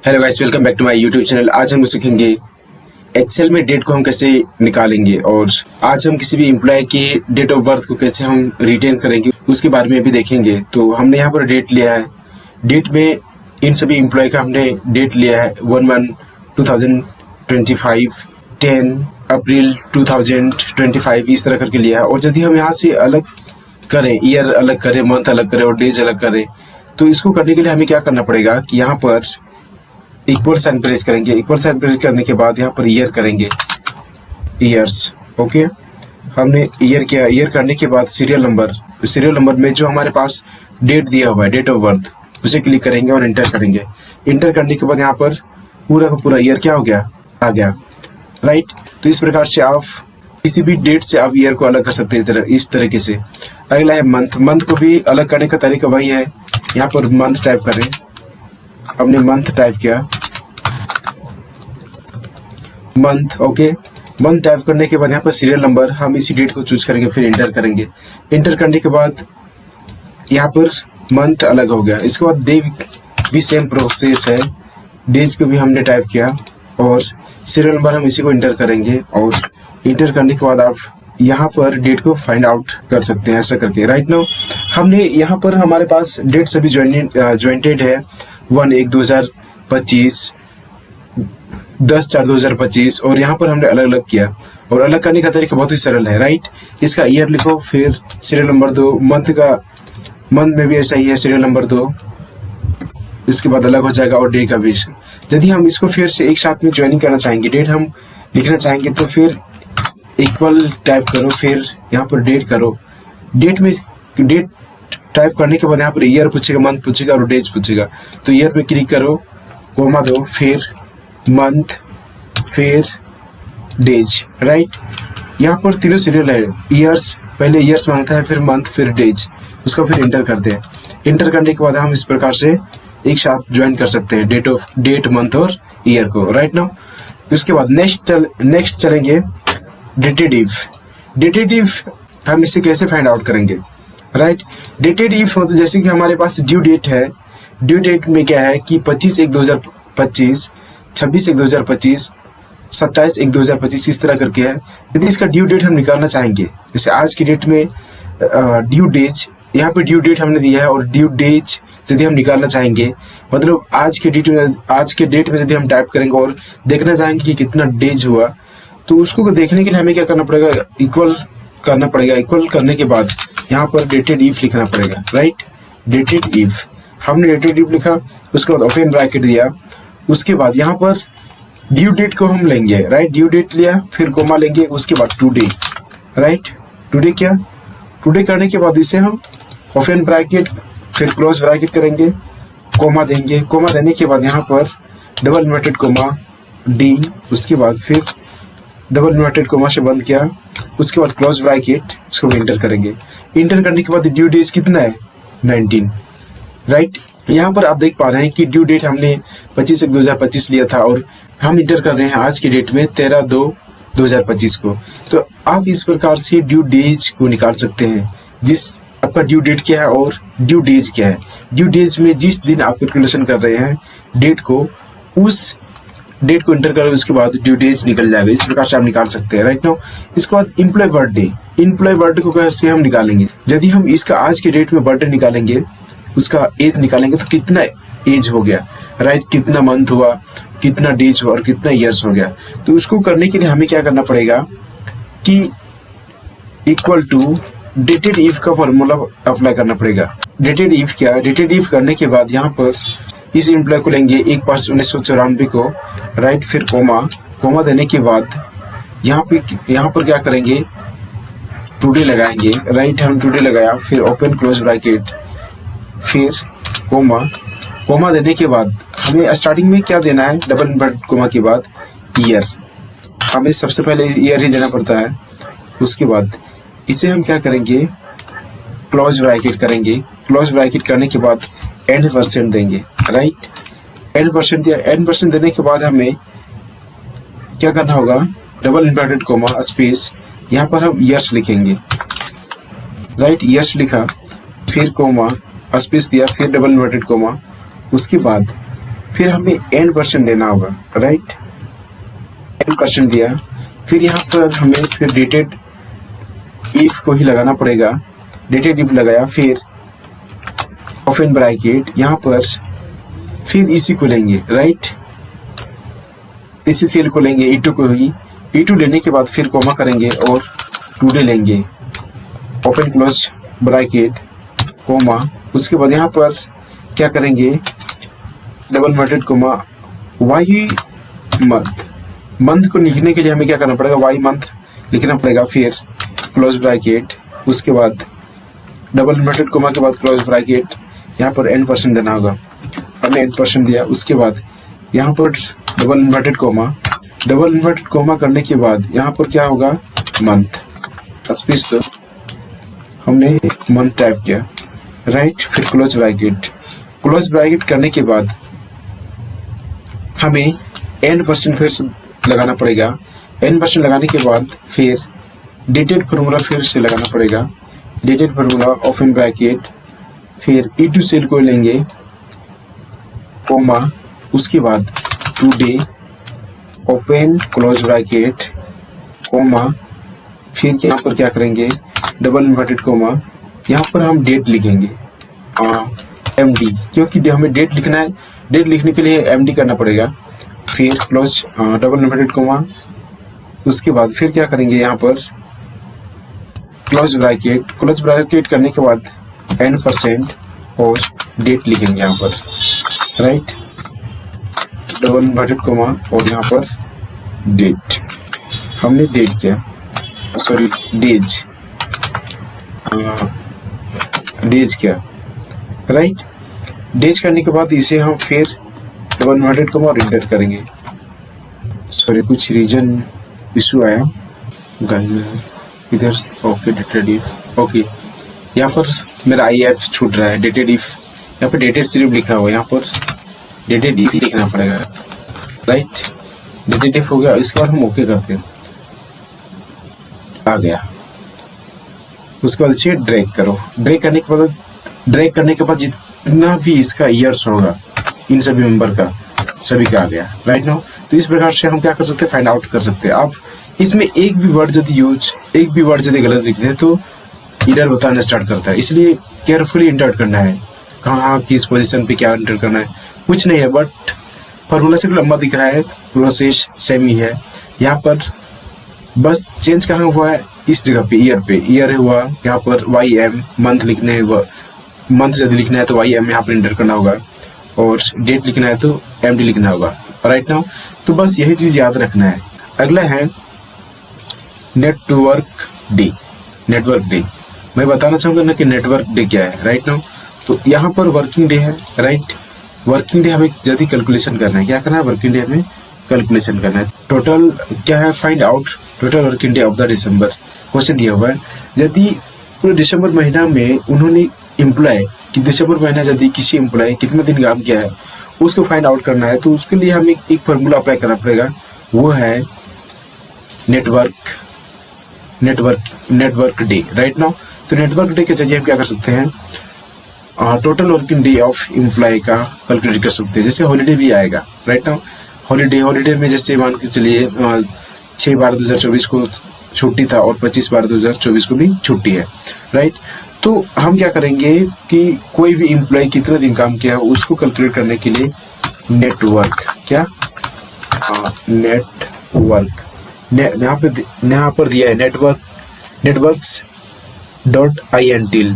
Hello guys, welcome back to my YouTube channel. आज हम सीखेंगे एक्सेल में डेट को हम कैसे निकालेंगे और आज हम किसी भी एम्प्लॉय की डेट ऑफ बर्थ को कैसे हम रिटेन करेंगे उसके बारे में भी देखेंगे। तो हमने यहाँ पर डेट लिया है। डेट में इन सभी एम्प्लॉय का हमने डेट लिया है 1/1/2025, 10 अप्रैल 2025 इस तरह करके लिया है। और यदि हम यहाँ से अलग करें, ईयर अलग करें, मंथ अलग करें और डेज अलग करें, तो इसको करने के लिए हमें क्या करना पड़ेगा कि यहाँ पर इक्वल साइन प्रेस करेंगे। इक्वल साइन प्रेस करने के बाद यहाँ पर ईयर करेंगे, ईयर्स। ओके, हमने ईयर किया। ईयर करने के बाद सीरियल नंबर में जो हमारे पास डेट दिया हुआ है, डेट ऑफ बर्थ, उसे क्लिक करेंगे और इंटर करेंगे। इंटर करने के बाद यहाँ पर पूरा का पूरा ईयर क्या हो गया, आ गया, राइट। तो इस प्रकार से आप किसी भी डेट से आप ईयर को अलग कर सकते हैं इस तरीके से। अगला है मंथ। मंथ को भी अलग करने का तरीका वही है। यहाँ पर मंथ टाइप करें, हमने मंथ टाइप किया, मंथ। ओके, मंथ टाइप करने के बाद यहाँ पर सीरियल नंबर हम इसी डेट को चूज करेंगे, फिर इंटर करेंगे। इंटर करने के बाद यहाँ पर मंथ अलग हो गया। इसके बाद डे भी सेम प्रोसेस है, डेज को भी हमने टाइप किया और सीरियल नंबर हम इसी को इंटर करेंगे। और इंटर करने के बाद आप यहाँ पर डेट को फाइंड आउट कर सकते हैं, ऐसा करके। राइट नाउ हमने यहाँ पर हमारे पास डेट सभी ज्वाइंटेड है। 1/1/2025, 10/4/2025 और यहाँ पर हमने अलग अलग किया। और अलग करने का तरीका बहुत ही सरल है, राइट। इसका ईयर लिखो, फिर सीरियल नंबर दो। मंथ में भी ऐसा ही है, सीरियल नंबर दो, इसके बाद अलग हो जाएगा। और डे का भी। यदि हम इसको फिर से एक साथ में ज्वाइनिंग करना चाहेंगे, डेट हम लिखना चाहेंगे, तो फिर इक्वल टाइप करो, फिर यहाँ पर डेट करो। डेट टाइप करने के बाद यहाँ पर ईयर पूछेगा, मंथ पूछेगा और डेज पूछेगा। तो ईयर पे क्लिक करो, कोमा दो, फिर मंथ, फिर डेज, राइट। यहाँ पर तीनों सीरियल है। ईयर्स, पहले ईयर्स मांगता है, फिर मंथ, फिर डेज। उसको फिर इंटर करते हैं। इंटर करने के बाद हम इस प्रकार से एक साथ ज्वाइन कर सकते हैं डेट, मंथ और ईयर को, राइट नाउ। उसके बाद नेक्स्ट चलेंगे डेटेड इफ। डेटेड इफ हम इसे कैसे फाइंड आउट करेंगे, राइट। डेटेड इफ मतलब जैसे कि हमारे पास ड्यू डेट है। ड्यू डेट में क्या है कि 25/1/2025, 26/1/2025, 27/1/2025 इस तरह करके है। यदि इसका ड्यू डेट हम निकालना चाहेंगे, जैसे आज की डेट में ड्यू डेज, यहाँ पे ड्यू डेट हमने दिया है और ड्यू डेज यदि हम निकालना चाहेंगे, मतलब आज के डेट में यदि हम टाइप करेंगे और देखना चाहेंगे कि कितना डेज हुआ, तो उसको देखने के लिए हमें क्या करना पड़ेगा, इक्वल करना पड़ेगा। इक्वल करने के बाद यहाँ पर डेटेड इफ लिखना पड़ेगा, राइट। डेटेड इफ, हमने डेटेड इफ लिखा, उसके बाद ओपन ब्रैकेट दिया। उसके बाद यहाँ पर ड्यू डेट को हम लेंगे, राइट। ड्यू डेट लिया, फिर कोमा लेंगे, उसके बाद टुडे, राइट। टुडे क्या, टुडे करने के बाद इसे हम ओपन ब्रैकेट, फिर क्लोज ब्रैकेट करेंगे, कोमा देंगे। कोमा देने के बाद यहाँ पर डबल इन्वर्टेड कोमा डी, उसके बाद फिर डबल इन्वर्टेड कोमा से बंद किया, उसके बाद क्लोज ब्रैकेट, उसको इंटर करेंगे। इंटर करने के बाद ड्यू डेज कितना है, 19, राइट। यहाँ पर आप देख पा रहे हैं कि ड्यू डेट हमने 25/1/2025 लिया था और हम इंटर कर रहे हैं आज की डेट में 13/2/2025 को। तो आप इस प्रकार से ड्यू डेज को निकाल सकते हैं, जिस आपका ड्यू डेट क्या है और ड्यू डेज क्या है। ड्यू डेज में जिस दिन आप कैलकुलेशन कर रहे हैं डेट को, उस डेट को इंटर करो, उसके बाद ड्यू डेज निकल जाएगा। इस प्रकार से आप निकाल सकते हैं, राइट नाउ। इसके बाद एम्प्लॉय बर्थडे। एम्प्लॉय बर्थडे को कैसे हम निकालेंगे, यदि हम इसका आज के डेट में बर्थडे निकालेंगे, उसका एज निकालेंगे, तो कितना एज हो गया, राइट, कितना मंथ हुआ, कितना डेज हुआ और कितना ईयर्स हो गया। तो उसको करने के लिए हमें क्या करना पड़ेगा कि इक्वल टू डेटेड इफ का फॉर्मूला अप्लाई करना पड़ेगा। डेटेड इफ क्या, डेटेड इफ करने के बाद यहाँ पर इस एम्प्लॉय को लेंगे 1/5/1994 को, राइट, फिर कोमा देने के बाद यहाँ पर क्या करेंगे, टुडे लगाएंगे, राइट। हम टुडे लगाया, फिर ओपन क्लोज ब्रैकेट, फिर कोमा देने के बाद हमें स्टार्टिंग में क्या देना है, डबल इन्वर्टेड कोमा के बाद ईयर। हमें सबसे पहले ईयर ही देना पड़ता है। उसके बाद इसे हम क्या करेंगे, क्लोज ब्रैकेट करेंगे। क्लोज ब्रैकेट करने के बाद एंड परसेंट देंगे, राइट। एंड परसेंट दिया। एंड परसेंट देने के बाद हमें क्या करना होगा, डबल इन्वर्टेड कोमा स्पेस, यहाँ पर हम ईयर्स लिखेंगे, राइट। ईयर्स लिखा, फिर कोमा स्पेस दिया, फिर डबल इन्वर्टेड कोमा, उसके बाद फिर हमें n% देना होगा, राइट। n% दिया, फिर यहाँ पर हमें फिर डेटेड इफ को ही लगाना पड़ेगा। डेटेड इफ लगाया, फिर ओपन ब्रैकेट, यहाँ पर फिर इसी को लेंगे, राइट, इसी सेल को लेंगे, E2 को ही। E2 लेने के बाद फिर कोमा करेंगे और टुडे लेंगे, ओपन क्लोज ब्रैकेट कोमा। उसके बाद यहाँ पर क्या करेंगे, double inverted comma Y month. Month को लिखने के लिए हमें क्या करना पड़ेगा, वाई मंथ लिखना पड़ेगा, फिर क्लोज ब्रैकेट, उसके बाद डबल इन्वर्टेड कोमा के बाद क्लोज ब्रैकेट, यहाँ पर n% देना होगा। हमने n% दिया, उसके बाद यहाँ पर double inverted coma. Double inverted coma करने के बाद यहाँ पर क्या होगा, मंथ स्पेस, तो हमने मंथ टाइप किया, राइट। फिर क्लोज ब्रैकेट, क्लोज ब्रैकेट करने के बाद हमें n% फिर से लगाना पड़ेगा। n% लगाने के बाद फिर डेटेड फार्मूला फिर से लगाना पड़ेगा। डेटेड फार्मूला ओपन ब्रैकेट, फिर E2 सेल को लेंगे कोमा, उसके बाद today open close bracket comma, फिर यहाँ पर क्या करेंगे, डबल इन्वर्टेड कोमा, यहाँ पर हम डेट लिखेंगे MD, क्योंकि हमें डेट लिखना है। डेट लिखने के लिए MD करना पड़ेगा। फिर क्लोज डबल इन्वर्टेड कोमा, उसके बाद फिर क्या करेंगे, यहाँ पर क्लोज ब्रैकेट। क्लोज ब्रैकेट करने के बाद n% और डेट लिखेंगे यहाँ पर, राइट, डबल इन्वर्टेड कोमा और यहाँ पर डेट। हमने डेट किया, सॉरी डेज, डेज किया, राइट। डेज करने के बाद इसे हम फिर डबल इन्वर्टेड कोमा और इंटर करेंगे। सॉरी, कुछ रीजन इशू आया इधर। ओके, डेटेड इफ, ओके, यहाँ पर मेरा IF छूट रहा है। डेटेड इफ, यहाँ पर डेटेड सिर्फ लिखा हुआ है, यहाँ पर डेटेड इफ लिखना पड़ेगा, राइट। डेटेड इफ हो गया, इसके बाद हम ओके करते हैं, आ गया। उसके बाद इसे ड्रैग करो। ड्रैग करने के बाद जितना भी इसका ईयर्स होगा इन सभी मेंबर का, सभी का आ गया, राइट नाउ। तो इस प्रकार से हम क्या कर सकते हैं, फाइंड आउट कर सकते हैं। अब इसमें एक भी वर्ड यदि गलत लिखते हैं तो एरर बताना स्टार्ट करता है, इसलिए केयरफुली इंटर करना है, कहाँ किस पोजीशन पे क्या इंटर करना है। कुछ नहीं है, बट फॉर्मूला से लंबा दिख रहा है, प्रोसेस सेम ही है। यहाँ पर बस चेंज कहाँ हुआ है, इस जगह पे ईयर हुआ, यहाँ पर YM मंथ लिखने है, मंथ यदि लिखना है तो YM यहाँ पर इंटर करना होगा, और डेट लिखना है तो MD लिखना होगा, राइट नाउ। तो बस यही चीज याद रखना है। अगला है नेटवर्क डे। नेटवर्क डे मैं बताना चाहूंगा ना कि नेटवर्क डे क्या है, राइट नाउ। तो यहाँ पर वर्किंग डे है, राइट। वर्किंग डे हमें यदि कैलकुलेशन करना है, क्या करना है, वर्किंग डे हमें कैलकुलेशन करना है। टोटल क्या है, find out total working day of the December. Question दिया हुआ है, यदि पूरे दिसंबर महीना में उन्होंने एम्प्लॉय कि दिसंबर महीना यदि किसी एम्प्लॉय कितना दिन काम किया है उसको फाइंड आउट करना है, तो उसके लिए हमें एक फार्मूला अप्लाई करना पड़ेगा, वो है नेटवर्क डे, राइट नाउ। तो नेटवर्क डे के जरिए हम क्या कर सकते हैं, total working day of employee का कैलकुलेट कर सकते हैं। जैसे हॉलीडे भी आएगा, राइट नाउ। हॉलीडे में जैसे मान के चलिए 6/12/2024 को छुट्टी था और 25/12/2024 को भी छुट्टी है, राइट। तो हम क्या करेंगे कि कोई भी एम्प्लॉय कितना दिन काम किया है उसको कैलकुलेट करने के लिए नेटवर्क यहाँ पर दिया है networks.intl,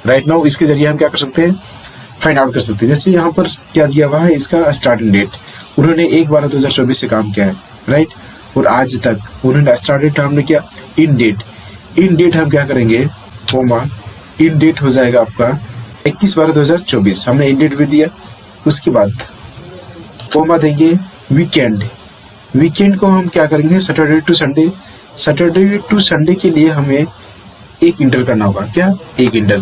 राइट नाउ। इसके जरिए हम क्या कर सकते हैं, फाइंड आउट कर सकते हैं। जैसे यहाँ पर क्या दिया हुआ है, इसका स्टार्टिंग डेट, उन्होंने 1/12/2024 से काम किया है, राइट। और आज तक उन्होंने स्टार्ट डेट हमने किया, इन डेट हम क्या करेंगे, कोमा, इन डेट हो जाएगा आपका 21/12/2024, हमने इन डेट भी दिया। उसके बाद कोमा देंगे वीकेंड को हम क्या करेंगे, सैटरडे टू संडे के लिए हमें एक इंटर करना होगा। क्या एक इंटर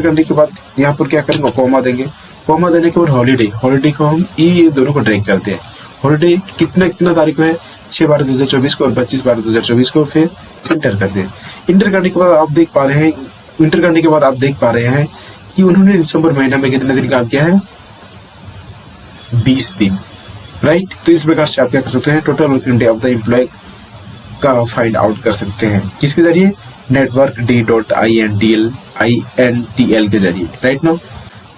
करने के बाद यहाँ पर क्या करेंगे, कोमा देंगे। कोमा देने के बाद हॉलीडे को हम ये दोनों को ड्रैग करते हैं। हॉलीडे कितना तारीख को है, 6/12/2024 को और 25/12/2024 को, फिर इंटर कर दें। इंटर करने के बाद आप देख पा रहे हैं कि उन्होंने दिसंबर महीना में कितने दिन काम किया है, 20 दिन, राइट। तो इस प्रकार से आप क्या कर सकते हैं, total working day of the employee का फाइंड आउट कर सकते हैं। किसके जरिए, networkd.intl के जरिए, राइट ना।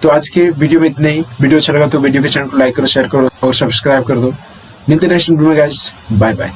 तो आज के वीडियो में इतने ही। वीडियो अच्छा लगा तो वीडियो के चैनल को लाइक करो, शेयर करो और सब्सक्राइब कर दो। मिलते हैं नेक्स्ट वीडियो में गाइस, बाय बाय।